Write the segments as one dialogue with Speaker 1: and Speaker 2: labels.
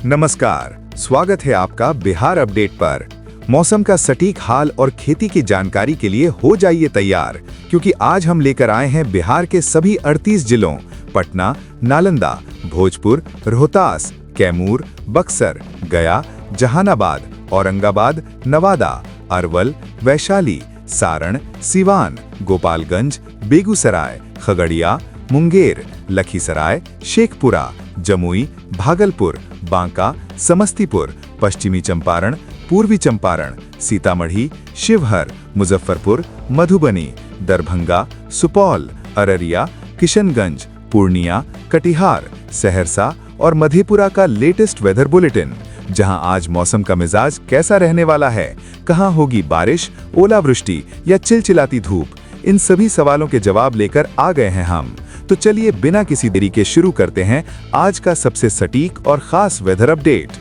Speaker 1: नमस्कार, स्वागत है आपका बिहार अपडेट पर। मौसम का सटीक हाल और खेती की जानकारी के लिए हो जाइए तैयार, क्योंकि आज हम लेकर आए हैं बिहार के सभी 38 जिलों पटना, नालंदा, भोजपुर, रोहतास, कैमूर, बक्सर, गया, जहानाबाद, औरंगाबाद, नवादा, अरवल, वैशाली, सारण, सिवान, गोपालगंज, बेगूसराय, खगड़िया, मुंगेर, लखीसराय, शेखपुरा, जमुई, भागलपुर, बांका, समस्तीपुर, पश्चिमी चंपारण, पूर्वी चंपारण, सीतामढ़ी, शिवहर, मुजफ्फरपुर, मधुबनी, दरभंगा, सुपौल, अररिया, किशनगंज, पूर्णिया, कटिहार, सहरसा और मधेपुरा का लेटेस्ट वेदर बुलेटिन, जहां आज मौसम का मिजाज कैसा रहने वाला है, कहां होगी बारिश, ओलावृष्टि या चिलचिलाती धूप, इन सभी सवालों के जवाब लेकर आ गए हैं हम। तो चलिए बिना किसी देरी के शुरू करते हैं आज का सबसे सटीक और खास वेदर अपडेट।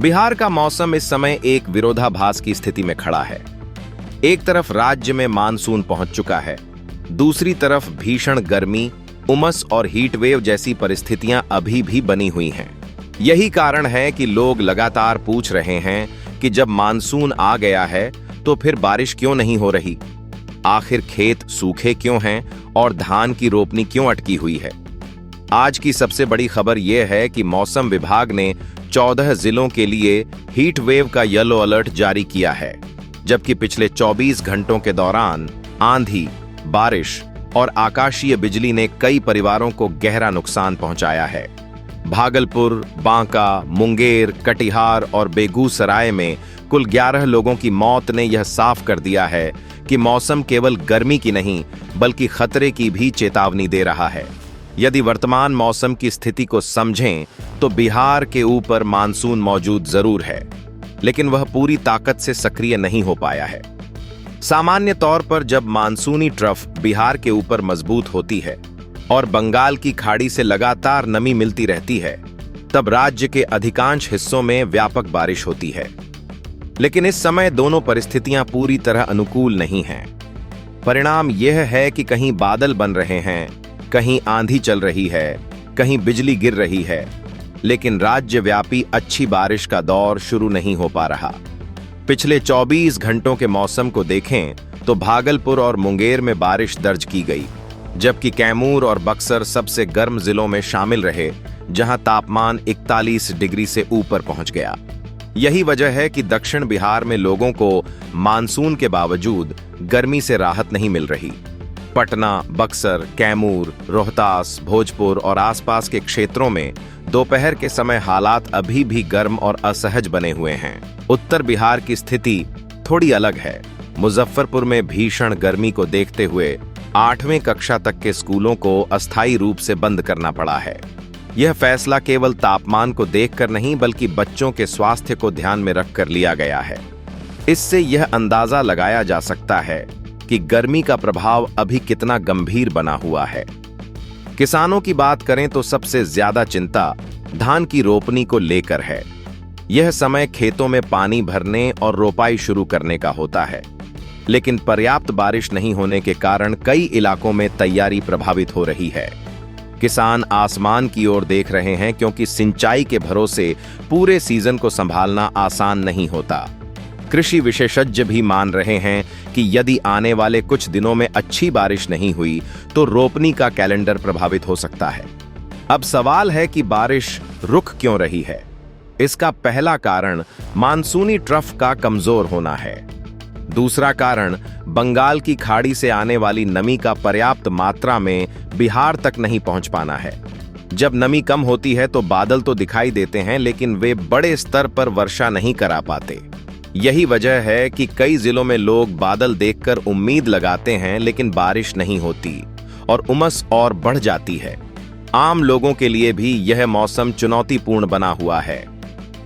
Speaker 2: बिहार का मौसम इस समय एक विरोधाभास की स्थिति में खड़ा है। एक तरफ राज्य में मानसून पहुंच चुका है, दूसरी तरफ भीषण गर्मी, उमस और हीट वेव जैसी परिस्थितियां अभी भी बनी हुई हैं। यही कारण है कि लोग लगातार पूछ रहे हैं कि जब मानसून आ गया है तो फिर बारिश क्यों नहीं हो रही, आखिर खेत सूखे क्यों हैं और धान की रोपनी क्यों अटकी हुई है। आज की सबसे बड़ी खबर यह है कि मौसम विभाग ने 14 जिलों के लिए हीट वेव का येलो अलर्ट जारी किया है, जबकि पिछले 24 घंटों के दौरान आंधी, बारिश और आकाशीय बिजली ने कई परिवारों को गहरा नुकसान पहुंचाया है। भागलपुर, बांका, मुंगेर, कटिहार और बेगूसराय में कुल 11 लोगों की मौत ने यह साफ कर दिया है कि मौसम केवल गर्मी की नहीं बल्कि खतरे की भी चेतावनी दे रहा है। यदि वर्तमान मौसम की स्थिति को समझें तो बिहार के ऊपर मानसून मौजूद जरूर है, लेकिन वह पूरी ताकत से सक्रिय नहीं हो पाया है। सामान्य तौर पर जब मानसूनी ट्रफ बिहार के ऊपर मजबूत होती है और बंगाल की खाड़ी से लगातार नमी मिलती रहती है, तब राज्य के अधिकांश हिस्सों में व्यापक बारिश होती है। लेकिन इस समय दोनों परिस्थितियां पूरी तरह अनुकूल नहीं हैं। परिणाम यह है कि कहीं बादल बन रहे हैं, कहीं आंधी चल रही है, कहीं बिजली गिर रही है, लेकिन राज्यव्यापी अच्छी बारिश का दौर शुरू नहीं हो पा रहा। पिछले 24 घंटों के मौसम को देखें तो भागलपुर और मुंगेर में बारिश दर्ज की गई, जबकि कैमूर और बक्सर सबसे गर्म जिलों में शामिल रहे, जहां तापमान 41 डिग्री से ऊपर पहुंच गया। यही वजह है कि दक्षिण बिहार में लोगों को मानसून के बावजूद गर्मी से राहत नहीं मिल रही। पटना, बक्सर, कैमूर, रोहतास, भोजपुर और आसपास के क्षेत्रों में दोपहर के समय हालात अभी भी गर्म और असहज बने हुए हैं। उत्तर बिहार की स्थिति थोड़ी अलग है। मुजफ्फरपुर में भीषण गर्मी को देखते हुए 8वीं कक्षा तक के स्कूलों को अस्थायी रूप से बंद करना पड़ा है। यह फैसला केवल तापमान को देखकर नहीं बल्कि बच्चों के स्वास्थ्य को ध्यान में रखकर लिया गया है। इससे यह अंदाजा लगाया जा सकता है कि गर्मी का प्रभाव अभी कितना गंभीर बना हुआ है। किसानों की बात करें तो सबसे ज्यादा चिंता धान की रोपनी को लेकर है। यह समय खेतों में पानी भरने और रोपाई शुरू करने का होता है, लेकिन पर्याप्त बारिश नहीं होने के कारण कई इलाकों में तैयारी प्रभावित हो रही है। किसान आसमान की ओर देख रहे हैं, क्योंकि सिंचाई के भरोसे पूरे सीजन को संभालना आसान नहीं होता। कृषि विशेषज्ञ भी मान रहे हैं कि यदि आने वाले कुछ दिनों में अच्छी बारिश नहीं हुई तो रोपनी का कैलेंडर प्रभावित हो सकता है। अब सवाल है कि बारिश रुक क्यों रही है। इसका पहला कारण मानसूनी ट्रफ का कमजोर होना है। दूसरा कारण बंगाल की खाड़ी से आने वाली नमी का पर्याप्त मात्रा में बिहार तक नहीं पहुंच पाना है। जब नमी कम होती है तो बादल तो दिखाई देते हैं, लेकिन वे बड़े स्तर पर वर्षा नहीं करा पाते। यही वजह है कि कई जिलों में लोग बादल देखकर उम्मीद लगाते हैं, लेकिन बारिश नहीं होती और उमस और बढ़ जाती है। आम लोगों के लिए भी यह मौसम चुनौतीपूर्ण बना हुआ है।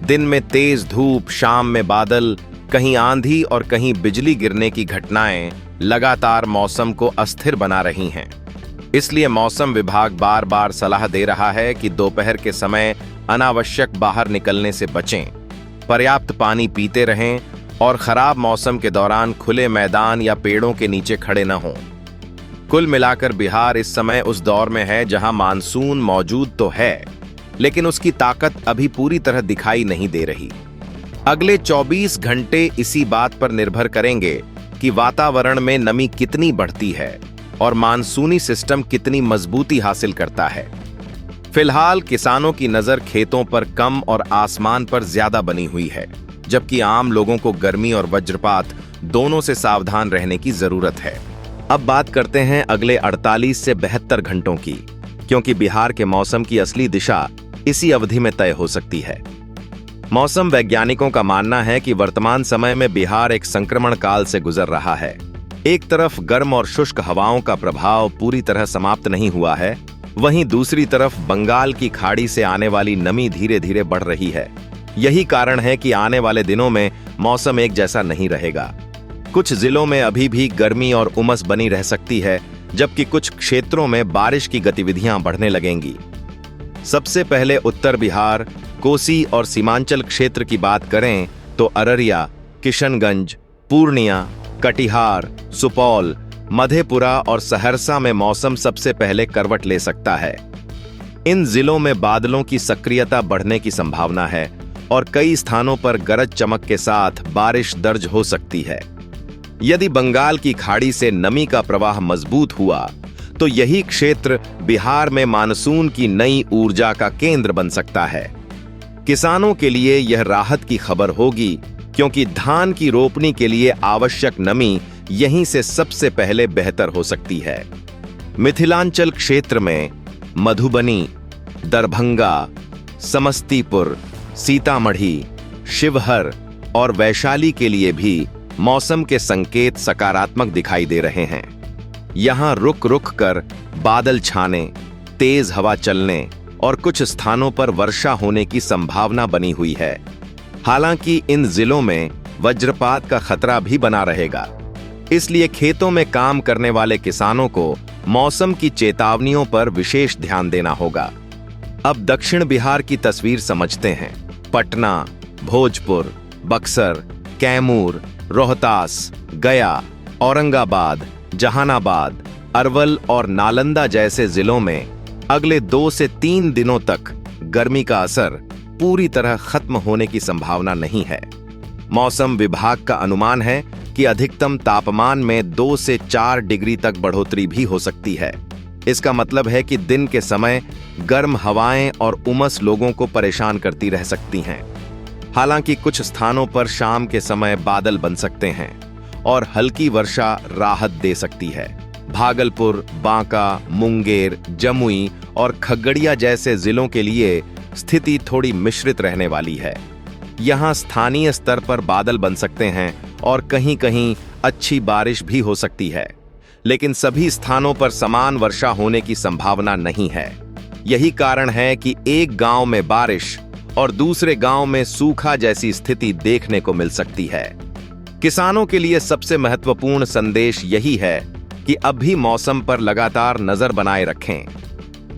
Speaker 2: दिन में तेज धूप, शाम में बादल, कहीं आंधी और कहीं बिजली गिरने की घटनाएं लगातार मौसम को अस्थिर बना रही हैं। इसलिए मौसम विभाग बार बार सलाह दे रहा है कि दोपहर के समय अनावश्यक बाहर निकलने से बचें, पर्याप्त पानी पीते रहें और खराब मौसम के दौरान खुले मैदान या पेड़ों के नीचे खड़े न हों। कुल मिलाकर बिहार इस समय उस दौर में है जहां मानसून मौजूद तो है, लेकिन उसकी ताकत अभी पूरी तरह दिखाई नहीं दे रही। अगले 24 घंटे इसी बात पर निर्भर करेंगे कि वातावरण में नमी कितनी बढ़ती है और मानसूनी सिस्टम कितनी मजबूती हासिल करता है। फिलहाल किसानों की नजर खेतों पर कम और आसमान पर ज्यादा बनी हुई है, जबकि आम लोगों को गर्मी और वज्रपात दोनों से सावधान रहने की जरूरत है। अब बात करते हैं अगले 48 से 72 घंटों की, क्योंकि बिहार के मौसम की असली दिशा इसी अवधि में तय हो सकती है। मौसम वैज्ञानिकों का मानना है कि वर्तमान समय में बिहार एक संक्रमण काल से गुजर रहा है। एक तरफ गर्म और शुष्क हवाओं का प्रभाव पूरी तरह समाप्त नहीं हुआ है, वहीं दूसरी तरफ बंगाल की खाड़ी से आने वाली नमी धीरे धीरे बढ़ रही है। यही कारण है कि आने वाले दिनों में मौसम एक जैसा नहीं रहेगा। कुछ जिलों में अभी भी गर्मी और उमस बनी रह सकती है, जबकि कुछ क्षेत्रों में बारिश की गतिविधियां बढ़ने लगेंगी। सबसे पहले उत्तर बिहार, कोसी और सीमांचल क्षेत्र की बात करें तो अररिया, किशनगंज, पूर्णिया, कटिहार, सुपौल, मधेपुरा और सहरसा में मौसम सबसे पहले करवट ले सकता है। इन जिलों में बादलों की सक्रियता बढ़ने की संभावना है और कई स्थानों पर गरज चमक के साथ बारिश दर्ज हो सकती है। यदि बंगाल की खाड़ी से नमी का प्रवाह मजबूत हुआ तो यही क्षेत्र बिहार में मानसून की नई ऊर्जा का केंद्र बन सकता है। किसानों के लिए यह राहत की खबर होगी, क्योंकि धान की रोपनी के लिए आवश्यक नमी यहीं से सबसे पहले बेहतर हो सकती है। मिथिलांचल क्षेत्र में मधुबनी, दरभंगा, समस्तीपुर, सीतामढ़ी, शिवहर और वैशाली के लिए भी मौसम के संकेत सकारात्मक दिखाई दे रहे हैं। यहां रुक रुक कर बादल छाने, तेज हवा चलने और कुछ स्थानों पर वर्षा होने की संभावना बनी हुई है। हालांकि इन जिलों में वज्रपात का खतरा भी बना रहेगा, इसलिए खेतों में काम करने वाले किसानों को मौसम की चेतावनियों पर विशेष ध्यान देना होगा। अब दक्षिण बिहार की तस्वीर समझते हैं। पटना, भोजपुर, बक्सर, कैमूर, रोहतास, गया, औरंगाबाद, जहानाबाद, अरवल और नालंदा जैसे जिलों में अगले 2 से 3 दिनों तक गर्मी का असर पूरी तरह खत्म होने की संभावना नहीं है। मौसम विभाग का अनुमान है कि अधिकतम तापमान में 2 से 4 डिग्री तक बढ़ोतरी भी हो सकती है। इसका मतलब है कि दिन के समय गर्म हवाएं और उमस लोगों को परेशान करती रह सकती हैं। हालांकि कुछ स्थानों पर शाम के समय बादल बन सकते हैं और हल्की वर्षा राहत दे सकती है। भागलपुर, बांका, मुंगेर, जमुई और खगड़िया जैसे जिलों के लिए स्थिति थोड़ी मिश्रित रहने वाली है। यहां स्थानीय स्तर पर बादल बन सकते हैं और कहीं-कहीं अच्छी बारिश भी हो सकती है, लेकिन सभी स्थानों पर समान वर्षा होने की संभावना नहीं है। यही कारण है कि एक गांव में बारिश और दूसरे गांव में सूखा जैसी स्थिति देखने को मिल सकती है। किसानों के लिए सबसे महत्वपूर्ण संदेश यही है कि अब भी मौसम पर लगातार नजर बनाए रखें।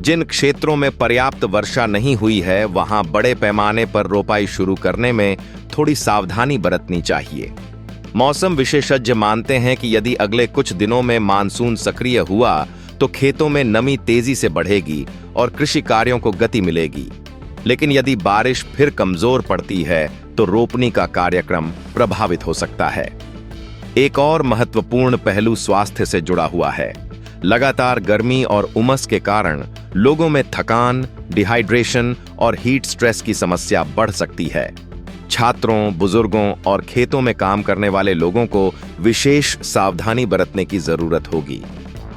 Speaker 2: जिन क्षेत्रों में पर्याप्त वर्षा नहीं हुई है, वहां बड़े पैमाने पर रोपाई शुरू करने में थोड़ी सावधानी बरतनी चाहिए। मौसम विशेषज्ञ मानते हैं कि यदि अगले कुछ दिनों में मानसून सक्रिय हुआ तो खेतों में नमी तेजी से बढ़ेगी और कृषि कार्यों को गति मिलेगी। लेकिन यदि बारिश फिर कमजोर पड़ती है तो रोपनी का कार्यक्रम प्रभावित हो सकता है। एक और महत्वपूर्ण पहलू स्वास्थ्य से जुड़ा हुआ है। लगातार गर्मी और उमस के कारण लोगों में थकान, डिहाइड्रेशन और हीट स्ट्रेस की समस्या बढ़ सकती है। छात्रों, बुजुर्गों और खेतों में काम करने वाले लोगों को विशेष सावधानी बरतने की जरूरत होगी।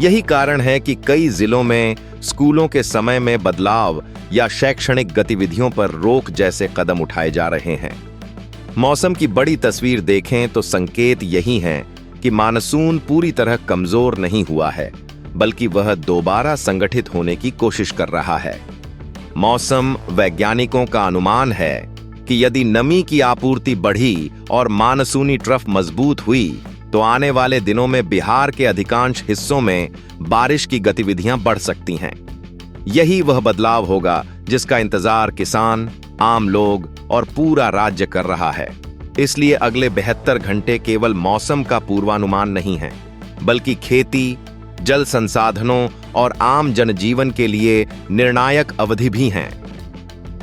Speaker 2: यही कारण है कि कई जिलों में स्कूलों के समय में बदलाव या शैक्षणिक गतिविधियों पर रोक जैसे कदम उठाए जा रहे हैं। मौसम की बड़ी तस्वीर देखें तो संकेत यही हैं कि मानसून पूरी तरह कमजोर नहीं हुआ है, बल्कि वह दोबारा संगठित होने की कोशिश कर रहा है। मौसम वैज्ञानिकों का अनुमान है कि यदि नमी की आपूर्ति बढ़ी और मानसूनी ट्रफ मजबूत हुई तो आने वाले दिनों में बिहार के अधिकांश हिस्सों में बारिश की गतिविधियां बढ़ सकती हैं। यही वह बदलाव होगा जिसका इंतजार किसान, आम लोग और पूरा राज्य कर रहा है। इसलिए अगले 72 घंटे केवल मौसम का पूर्वानुमान नहीं है, बल्कि खेती, जल संसाधनों और आम जनजीवन के लिए निर्णायक अवधि भी हैं।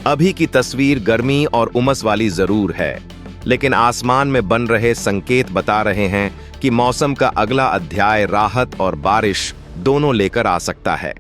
Speaker 2: अभी की तस्वीर गर्मी और उमस वाली जरूर है, लेकिन आसमान में बन रहे संकेत बता रहे हैं कि मौसम का अगला अध्याय राहत और बारिश दोनों लेकर आ सकता है।